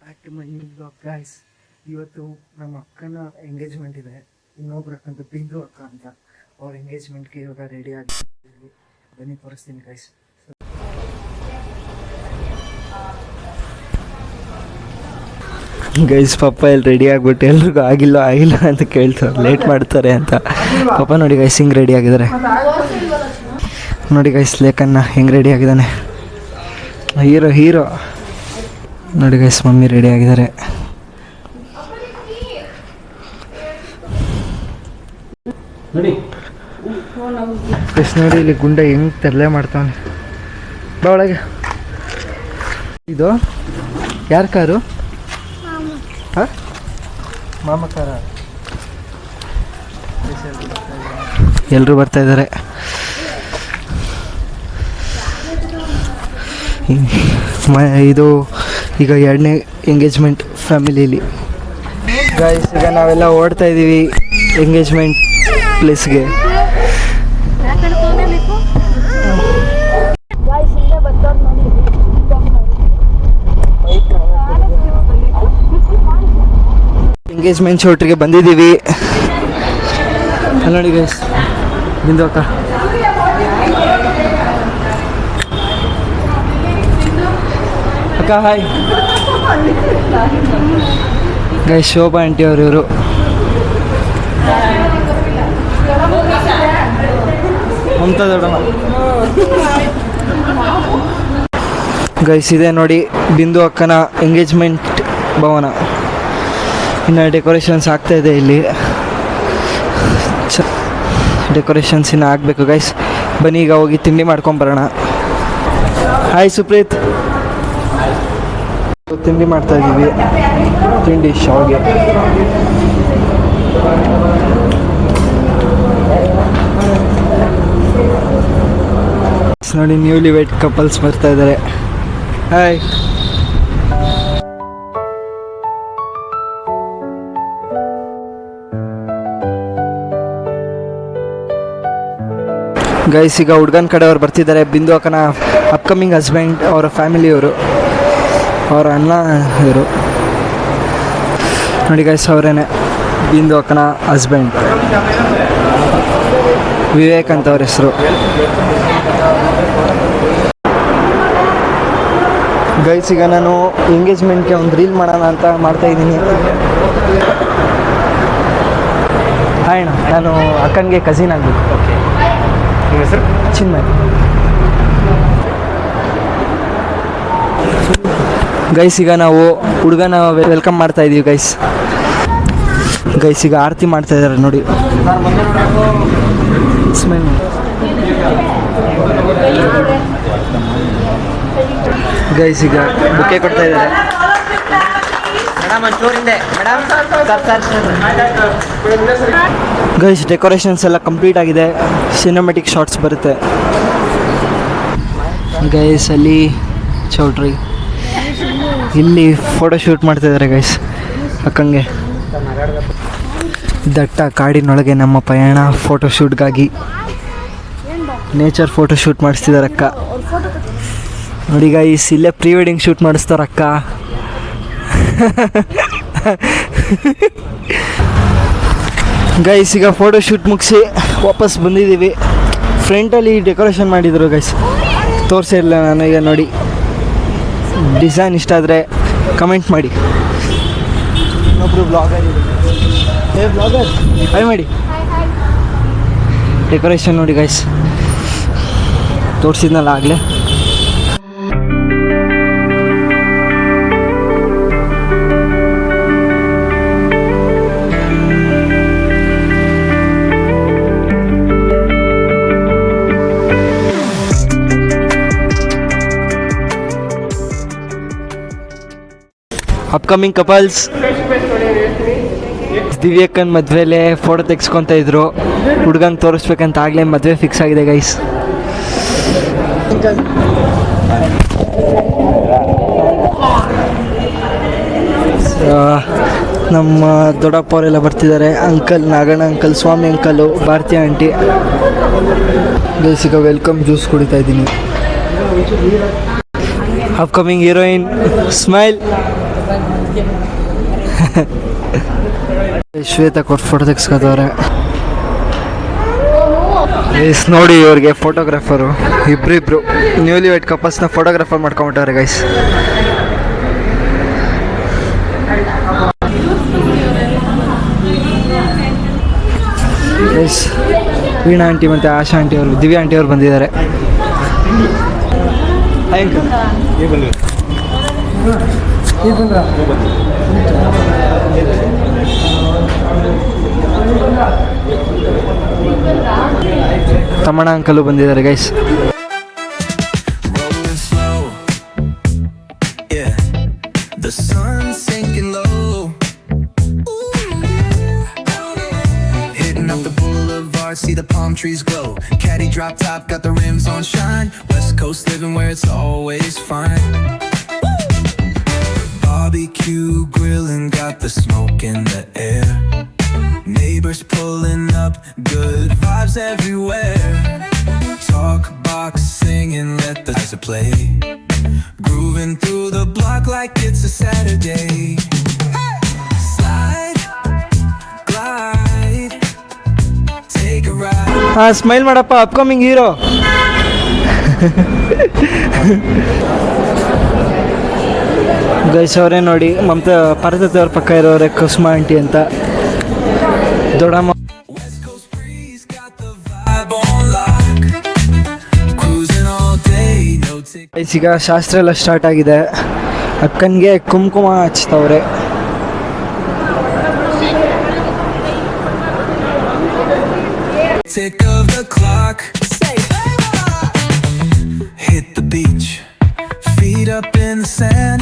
Back to my new blog guys. ಇವತ್ತು ನಮ್ಮ ಅಕ್ಕನ ಎಂಗೇಜ್ಮೆಂಟ್ ಇದೆ. ಇನ್ನೊಬ್ರು ಅಕ್ಕಂತ ಬಿಂದು ಅಕ್ಕ ಅಂತ. ಅವ್ರ ಎಂಗೇಜ್ಮೆಂಟ್ಗೆ ಇವಾಗ ರೆಡಿ ಆಗಿದ್ದೀವಿ. ಬನ್ನಿ ತೋರಿಸ್ತೀನಿ ಗೈಸ್. ಗೈಸ್ ಪಾಪ ಇಲ್ಲಿ ರೆಡಿ ಆಗಿಬಿಟ್ಟು ಎಲ್ರಿಗೂ ಆಗಿಲ್ಲ ಅಂತ ಕೇಳ್ತಾರೆ, ಲೇಟ್ ಮಾಡ್ತಾರೆ ಅಂತ. ಪಾಪ ನೋಡಿ ಗೈಸ್ ಹಿಂಗೆ ರೆಡಿ ಆಗಿದ್ದಾರೆ. ನೋಡಿ ಗೈಸ್ ಲೇಖನ್ನ ಹೆಂಗೆ ರೆಡಿ ಆಗಿದ್ದಾನೆ, ಹೀರೋ. ನೋಡಿ ಗೈಸ್ ಮಮ್ಮಿ ರೆಡಿ ಆಗಿದ್ದಾರೆ. ನೋಡಿ ಇಲ್ಲಿ ಗುಂಡ ಹೆಂಗೆ ತರಲೆ ಮಾಡ್ತಾನೆ. ಬಾ ಒಳಗೆ. ಇದು ಯಾರ ಕಾರು? ಹಾಂ, ಮಾಮ ಕಾರ. ಎಲ್ಲರೂ ಬರ್ತಾ ಇದ್ದಾರೆ. ಇದು ಈಗ 2ನೇ ಎಂಗೇಜ್ಮೆಂಟ್ ಫ್ಯಾಮಿಲಿಲಿ. ಗೈಸ್ ಈಗ ನಾವೆಲ್ಲ ಓಡ್ತಾ ಇದ್ದೀವಿ ಎಂಗೇಜ್ಮೆಂಟ್ ಪ್ಲೇಸ್ಗೆ. ಎಂಗೇಜ್ಮೆಂಟ್ ಶೂಟ್ರಿಗೆ ಬಂದಿದ್ದೀವಿ. ಅಲ್ಲಿ ನೋಡಿ ಗೈಸ್ ಬಿಂದು ಅಕ್ಕ. ಅಕ್ಕ ಹಾಯ್. ಗೈಸ್ ಶೋಭಾ ಆಂಟಿ ಅವರು ಇವರು. ಮಮತಾ ದೊಡ್ಡಮ್ಮ. ಗೈಸ್ ಇದೆ ನೋಡಿ ಬಿಂದು ಅಕ್ಕನ ಎಂಗೇಜ್ಮೆಂಟ್ ಭವನ. ಇನ್ನು ಡೆಕೋರೇಷನ್ಸ್ ಆಗ್ತಾ ಇದೆ ಇಲ್ಲಿ. ಡೆಕೋರೇಷನ್ಸ್ ಇನ್ನು ಆಗಬೇಕು ಗೈಸ್. ಬನ್ನಿ ಈಗ ಹೋಗಿ ತಿಂಡಿ ಮಾಡ್ಕೊಂಬರೋಣ. ಹಾಯ್ ಸುಪ್ರೀತ್. ತಿಂಡಿ ಮಾಡ್ತಾ ಇದ್ದೀವಿ. ತಿಂಡಿ ಶಾವ್ಗೆ. ನೋಡಿ ನ್ಯೂಲಿ ವೆಡ್ ಕಪಲ್ಸ್ ಬರ್ತಾ ಇದ್ದಾರೆ. ಹಾಯ್. ಗೈಸ್ ಈಗ ಹುಡ್ಗನ ಕಡೆಯವ್ರು ಬರ್ತಿದ್ದಾರೆ. ಬಿಂದು ಅಕ್ಕನ ಅಪ್ಕಮಿಂಗ್ ಹಸ್ಬೆಂಡ್, ಅವರ ಫ್ಯಾಮಿಲಿಯವರು, ಅವರ ಅಣ್ಣ ಇವರು. ನೋಡಿ ಗೈಸ್ ಅವರೇನೆ ಬಿಂದು ಅಕ್ಕನ ಹಸ್ಬೆಂಡ್, ವಿವೇಕ್ ಅಂತ ಅವ್ರ ಹೆಸರು. ಗೈಸ್ ಈಗ ನಾನು ಎಂಗೇಜ್ಮೆಂಟ್ಗೆ ಒಂದು ರೀಲ್ ಮಾಡೋಣ ಅಂತ ಮಾಡ್ತಾಯಿದ್ದೀನಿ. ಹಾಯ್ ಅಣ್ಣ, ನಾನು ಅಕ್ಕನಿಗೆ ಕಸಿನ್ ಆಗಬೇಕು. ಓಕೆ, ನಿಮ್ಮ ಹೆಸರು? ಚಿನ್ಮಯ್. ಗೈಸ್ ಈಗ ನಾವು ಹುಡುಗನ ವೆಲ್ಕಮ್ ಮಾಡ್ತಾ ಇದ್ದೀವಿ ಗೈಸ್. ಗೈಸ್ ಈಗ ಆರತಿ ಮಾಡ್ತಾ ಇದ್ದಾರೆ ನೋಡಿ. ಗೈಸ್ ಈಗ ಬುಕ್ಕೆ ಕೊಡ್ತಾ ಇದ್ದಾರೆ. ಗೈಸ್ ಡೆಕೋರೇಷನ್ಸ್ ಎಲ್ಲ ಕಂಪ್ಲೀಟ್ ಆಗಿದೆ. ಸಿನಿಮ್ಯಾಟಿಕ್ ಶಾರ್ಟ್ಸ್ ಬರುತ್ತೆ ಗೈಸ್. ಅಲ್ಲಿ ಚೌಟ್ರಿ, ಇಲ್ಲಿ ಫೋಟೋ ಶೂಟ್ ಮಾಡ್ತಾ ಇದ್ದಾರೆ ಗೈಸ್ ಅಕ್ಕಂಗೆ. ದಟ್ಟ ಕಾಡಿನೊಳಗೆ ನಮ್ಮ ಪಯಣ ಫೋಟೋ ಶೂಟ್ಗಾಗಿ. ನೇಚರ್ ಫೋಟೋ ಶೂಟ್ ಮಾಡಿಸ್ತಿದ್ದಾರೆ ಅಕ್ಕ. ನೋಡಿ ಗೈಸ್ ಇಲ್ಲೇ ಪ್ರೀ ವೆಡ್ಡಿಂಗ್ ಶೂಟ್ ಮಾಡಿಸ್ತಾರೆ ಅಕ್ಕ. ಗೈಸ್ ಈಗ ಫೋಟೋ ಶೂಟ್ ಮುಗಿಸಿ ವಾಪಸ್ ಬಂದಿದ್ದೀವಿ. ಫ್ರಂಟಲ್ಲಿ ಡೆಕೋರೇಷನ್ ಮಾಡಿದರು ಗೈಸ್, ತೋರಿಸಿರಲಿಲ್ಲ ನಾನು. ಈಗ ನೋಡಿ ಡಿಸೈನ್ ಇಷ್ಟ ಆದರೆ ಕಮೆಂಟ್ ಮಾಡಿ. ಇನ್ನೊಬ್ಬರು ಬ್ಲಾಗರ್ ಹಾಯ್ ಮಾಡಿ. ಡೆಕೋರೇಷನ್ ನೋಡಿ ಗೈಸ್, ತೋರಿಸಿದ್ನಲ್ಲ ಆಗಲೇ. ಅಪ್ಕಮಿಂಗ್ ಕಪಲ್ಸ್ ದಿವ್ಯಕ್ಕನ ಮದುವೆಲೆ ಫೋಟೋ ತೆಗೆಸ್ಕೊತಾ ಇದ್ರು. ಹುಡುಗಂಗೆ ತೋರಿಸ್ಬೇಕಂತ ಆಗಲೇ ಮದುವೆ ಫಿಕ್ಸ್ ಆಗಿದೆ ಗೈಸ್. ನಮ್ಮ ದೊಡ್ಡಪ್ಪ ಅವರೆಲ್ಲ ಬರ್ತಿದ್ದಾರೆ. ಅಂಕಲ್, ನಾಗಣ್ಣ ಅಂಕಲ್, ಸ್ವಾಮಿ ಅಂಕಲು, ಭಾರತಿ ಆಂಟಿ. ಗೈಸ್ ಈಗ ವೆಲ್ಕಮ್ ಜ್ಯೂಸ್ ಕುಡಿತಾ ಇದ್ದೀನಿ. Upcoming heroine smile. ಶ್ವೇತಾ ಕೊಟ್ಟು ಫೋಟೋ ತೆಗ್ಸ್ಕೊತವ್ರೆ. ಗೈಸ್ ನೋಡಿ ಇವ್ರಿಗೆ ಫೋಟೋಗ್ರಾಫರು ಇಬ್ರು ನ್ಯೂಲಿ ವೆಡ್ ಕಪಲ್ಸ್ನ ಫೋಟೋಗ್ರಾಫರ್ ಮಾಡ್ಕೊಂಬಿಟ್ಟವ್ರೆ ಗೈಸ್. ಗೈಸ್ ವೀಣಾ ಆಂಟಿ ಮತ್ತು ಆಶಾ ಆಂಟಿ ಅವರು, ದಿವ್ಯಾ ಆಂಟಿ ಅವರು ಬಂದಿದ್ದಾರೆ. ತಮ್ಮಣ್ಣ ಅಂಕಲು ಬಂದಿದ್ದಾರೆ guys. See the palm trees glow. Caddy drop top, got the rims on shine. West Coast living where it's always fine. Barbecue grilling, got the smoke in the air. Neighbors pulling up, good vibes everywhere. Talk box singing, let the guys play. Grooving through the block like it's a Saturday. Slide, glide, take a ride. ಹಾಂ, smile ಮಾಡಪ್ಪ, upcoming hero. Guys ಅವರೇ ನೋಡಿ, ಮಮತಾ ಪಾರ್ವತಿ ಅವ್ರ ಪಕ್ಕ ಇರೋರೆ Kusuma aunty ಅಂತ. ದೊಡ್ಡಮ್ಮ ಈಗ ಶಾಸ್ತ್ರ ಎಲ್ಲ ಸ್ಟಾರ್ಟ್ ಆಗಿದೆ. ಅಕ್ಕನಿಗೆ ಕುಂಕುಮ ಹಚ್ತವ್ರೆ. Tick of the clock, hit the beach, feet up in the sand.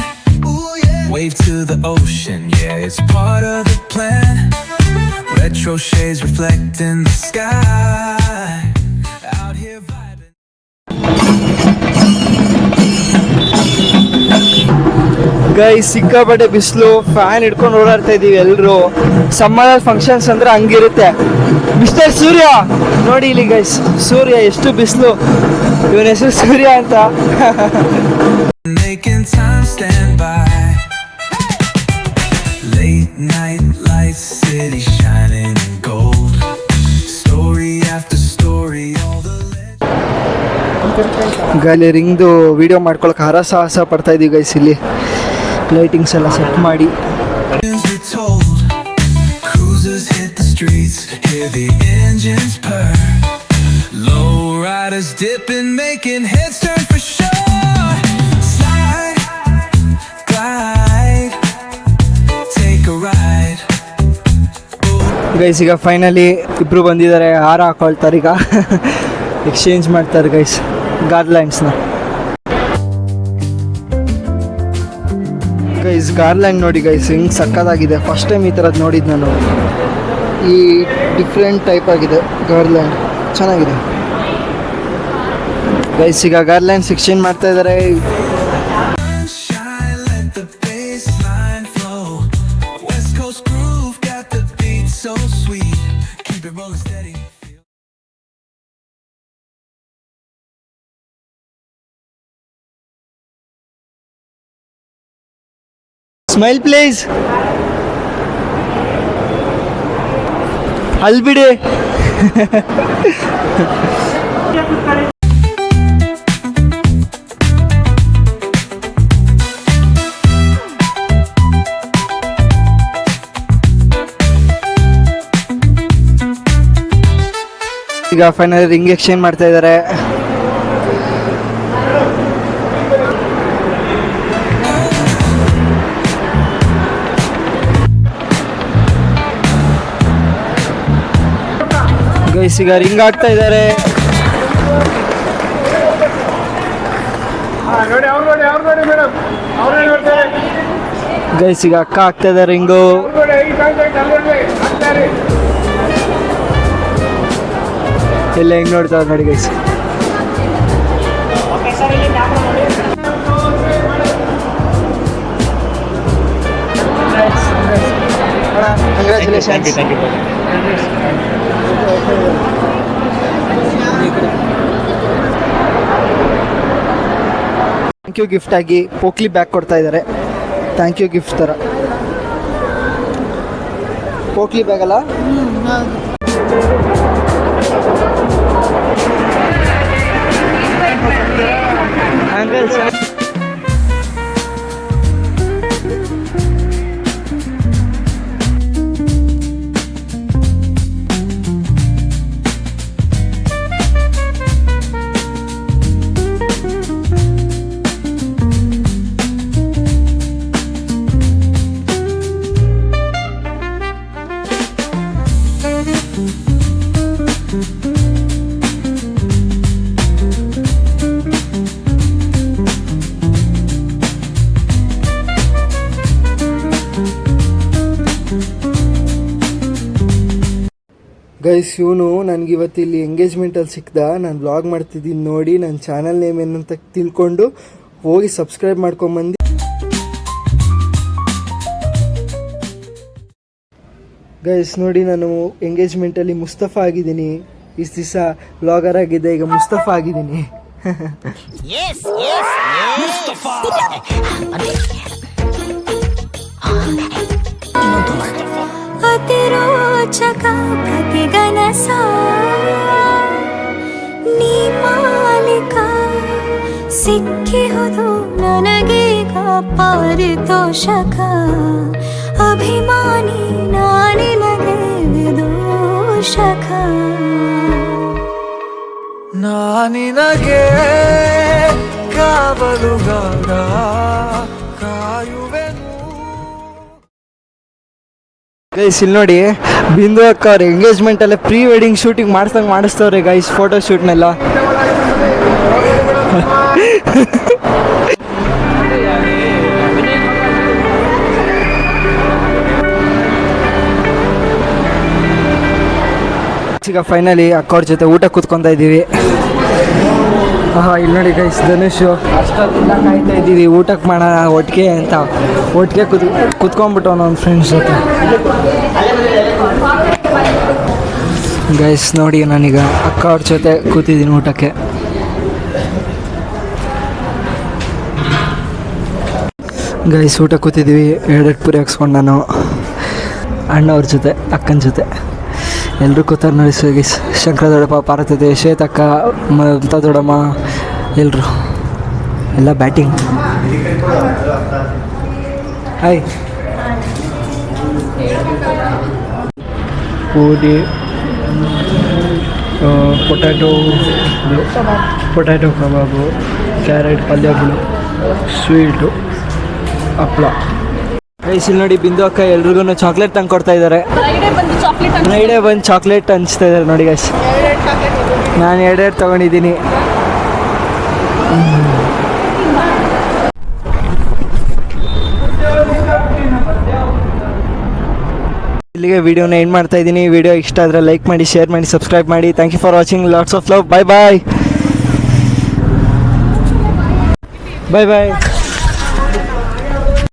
Ooh, yeah. Wave to the ocean, yeah, it's part of the plan. Retro shades reflecting the sky. Out here vibing. Guys ಸಿಕ್ಕಾಪಟ್ಟೆ ಬಿಸಿಲು, fan ಹಿಡ್ಕೊಂಡು ಓಡಾಡ್ತಾ ಇದೀವಿ ಎಲ್ಲರೂ. Summer functions ಅಂದ್ರೆ ಹಂಗಿರುತ್ತೆ. Mister ಸೂರ್ಯ ನೋಡಿ ಇಲ್ಲಿ guys, ಸೂರ್ಯ ಎಷ್ಟು ಬಿಸಿಲು. ಇವನ ಹೆಸರು ಸೂರ್ಯ ಅಂತ. Making time stand by. Late night lights, city shining in gold. Story after story, all the ಗಾಲಿ ರಿಂಗ್ದು ವಿಡಿಯೋ ಮಾಡ್ಕೊಳಕ್ಕೆ ಹರಸಾಹಸ ಪಡ್ತಾ ಇದೀವಿ ಗೈಸ್. ಇಲ್ಲಿ ಲೈಟಿಂಗ್ಸ್ ಎಲ್ಲ ಸೆಟ್ ಮಾಡಿ. legends are told. Cruisers hit the streets, hear the engines purr. Low riders dipping, making heads turn for sure. Slide, glide, take a ride. Guys ಈಗ ಫೈನಲಿ ಇಬ್ರು ಬಂದಿದ್ದಾರೆ. ಹಾರ ಹಾಕೊಳ್ತಾರೆ ಈಗ. ಎಕ್ಸ್ಚೇಂಜ್ ಮಾಡ್ತಾರೆ ಗೈಸ್ ಗಾರ್ಲ್ಯಾಂಡ್ಸ್ನ. ಗೈಸ್ ಗಾರ್ಲ್ಯಾಂಡ್ ನೋಡಿ guys, ಹಿಂಗೆ ಸಕ್ಕತ್ತಾಗಿದೆ. First time ಈ ಥರದ್ದು ನೋಡಿದ್ದು ನಾನು. ಈ ಡಿಫ್ರೆಂಟ್ ಟೈಪ್ ಆಗಿದೆ ಗಾರ್ಲ್ಯಾಂಡ್, ಚೆನ್ನಾಗಿದೆ ಗೈಸ್. ಈಗ ಗಾರ್ಲ್ಯಾಂಡ್ಸ್ ಎಕ್ಸ್ಚೇಂಜ್ ಮಾಡ್ತಾ ಇದ್ದಾರೆ. Shine, let the bass line flow. West Coast groove, got the beat so sweet. Keep it rolling steady. Smile please. ಅಲ್ಬಿಡಿ. ಈಗ ಫೈನಲ್ ರಿಂಗ್ ಎಕ್ಸ್ಚೇಂಜ್ ಮಾಡ್ತಾ ಇದ್ದಾರೆ. ಗೈಸ್ ಈಗ ರಿಂಗ್ ಆಗ್ತಾ ಇದ್ದಾರೆ. ಗೈಸ್ ಈಗ ಅಕ್ಕ ಆಗ್ತಾ ಇದೆ ರಿಂಗು. ಎಲ್ಲ ಹೆಂಗ್ ನೋಡ್ತಾರೆ ನೋಡಿ guys. Congratulations. Thank you gift ಆಗಿ ಪೋಕ್ಲಿ ಬ್ಯಾಗ್ ಕೊಡ್ತಾ ಇದ್ದಾರೆ. ಥ್ಯಾಂಕ್ ಯು ಗಿಫ್ಟ್ ಥರ. ಪೋಕ್ಲಿ ಬ್ಯಾಗ್ ಅಲ್ಲ? ಗೈಸ್, ಇವನು ನನಗಿವತ್ತು ಇಲ್ಲಿ ಎಂಗೇಜ್ಮೆಂಟಲ್ಲಿ ಸಿಕ್ಕಿದ. ನಾನು ವ್ಲಾಗ್ ಮಾಡ್ತಿದ್ದೀನಿ ನೋಡಿ, ನನ್ನ ಚಾನಲ್ ನೇಮ್ ಏನಂತ ತಿಳ್ಕೊಂಡು ಹೋಗಿ ಸಬ್ಸ್ಕ್ರೈಬ್ ಮಾಡ್ಕೊಂಬಂದು. ಗೈಸ್ ನೋಡಿ, ನಾನು ಎಂಗೇಜ್ಮೆಂಟಲ್ಲಿ ಮುಸ್ತಫಾ ಆಗಿದ್ದೀನಿ. ಇಷ್ಟು ದಿವಸ ವ್ಲಾಗರ್ ಆಗಿದ್ದೆ, ಈಗ ಮುಸ್ತಫಾ ಆಗಿದ್ದೀನಿ. ಅತಿರೋಚಕ ಪ್ರತಿಗನಸ ನೀ ಮಾಲಿಕ ಸಿಕ್ಕಿಹುದು ನನಗೀಗ ಪಾರಿತೋಷಕ. ಅಭಿಮಾನಿ ನಾನಿನಗೆ ವಿದೂಷಕ. ನಾನಿನಗೆ ಕಾವಲುಗಾರ ಕಾಯುವೆನು. ಗೈಸ್ ಇಲ್ಲಿ ನೋಡಿ, ಬಿಂದು ಅಕ್ಕ ಅವ್ರ ಎಂಗೇಜ್ಮೆಂಟಲ್ಲೇ ಪ್ರೀ ವೆಡ್ಡಿಂಗ್ ಶೂಟಿಂಗ್ ಮಾಡಿಸ್ತವ್ರೆ ಗೈಸ್, ಫೋಟೋ ಶೂಟ್ನೆಲ್ಲ. ಈಗ ಫೈನಲಿ ಅಕ್ಕವ್ರ ಜೊತೆ ಊಟ ಕೂತ್ಕೊತಾ ಇದ್ದೀವಿ. ಇಲ್ಲಿ ನೋಡಿ ಗೈಸ್, ಧನುಷು ಅಷ್ಟೊತ್ತಿಂದ ಕಾಯ್ತಾ ಇದ್ದೀವಿ ಊಟಕ್ಕೆ ಮಾಡೋಣ ಒಟ್ಟಿಗೆ ಅಂತ. ಒಟ್ಟಿಗೆ ಕುತ್ಕೊಂಡ್ಬಿಟ್ಟು ನನ್ನ ಫ್ರೆಂಡ್ಸ್ ಜೊತೆ. ಗೈಸ್ ನೋಡಿ, ನಾನೀಗ ಅಕ್ಕ ಅವ್ರ ಜೊತೆ ಕೂತಿದ್ದೀನಿ ಊಟಕ್ಕೆ. ಗೈಸ್ ಊಟ ಕೂತಿದ್ದೀವಿ. 2 ಪೂರಿ ಹಾಕ್ಸ್ಕೊಂಡು ನಾನು ಅಣ್ಣವ್ರ ಜೊತೆ, ಅಕ್ಕನ ಜೊತೆ ಎಲ್ಲರೂ ಕೂತಾರೆ ನೋಡಿ. ಗೈಸ್ ಶಂಕರ ದೊಡ್ಡಪ್ಪ, ಪಾರ್ವತಿ, ಶ್ವೇತಕ್ಕ, ಮಮತಾ ದೊಡ್ಡಮ್ಮ ಎಲ್ಲರೂ ಎಲ್ಲ ಬ್ಯಾಟಿಂಗ್. ಹಾಯ್. ಪೂರಿ, ಪೊಟ್ಯಾಟೊ ಕಬಾಬು, ಕ್ಯಾರೆಟ್ ಪಲ್ಯಗಳು, ಸ್ವೀಟು, ಹಪ್ಪಳ. ಗೈಸ್ ಇಲ್ಲಿ ನೋಡಿ, ಬಿಂದು ಅಕ್ಕ ಎಲ್ರಿಗೂ ಚಾಕ್ಲೇಟ್ ತಂದು ಕೊಡ್ತಾ ಇದ್ದಾರೆ. ಫ್ರೈಡೇ ಬಂದು ಚಾಕ್ಲೇಟ್ ಹಂಚ್ತಾ ಇದ್ದಾರೆ ನೋಡಿ ಗೈಸ್. ನಾನು 2 ತೊಗೊಂಡಿದ್ದೀನಿ. ಇಲ್ಲಿಗೆ ವಿಡಿಯೋನ ಎಂಡ್ ಮಾಡ್ತಾ ಇದ್ದೀನಿ. ವಿಡಿಯೋ ಇಷ್ಟ ಆದರೆ ಲೈಕ್ ಮಾಡಿ, ಶೇರ್ ಮಾಡಿ, ಸಬ್ಸ್ಕ್ರೈಬ್ ಮಾಡಿ. Thank you for watching. Lots of love. Bye bye. Bye bye.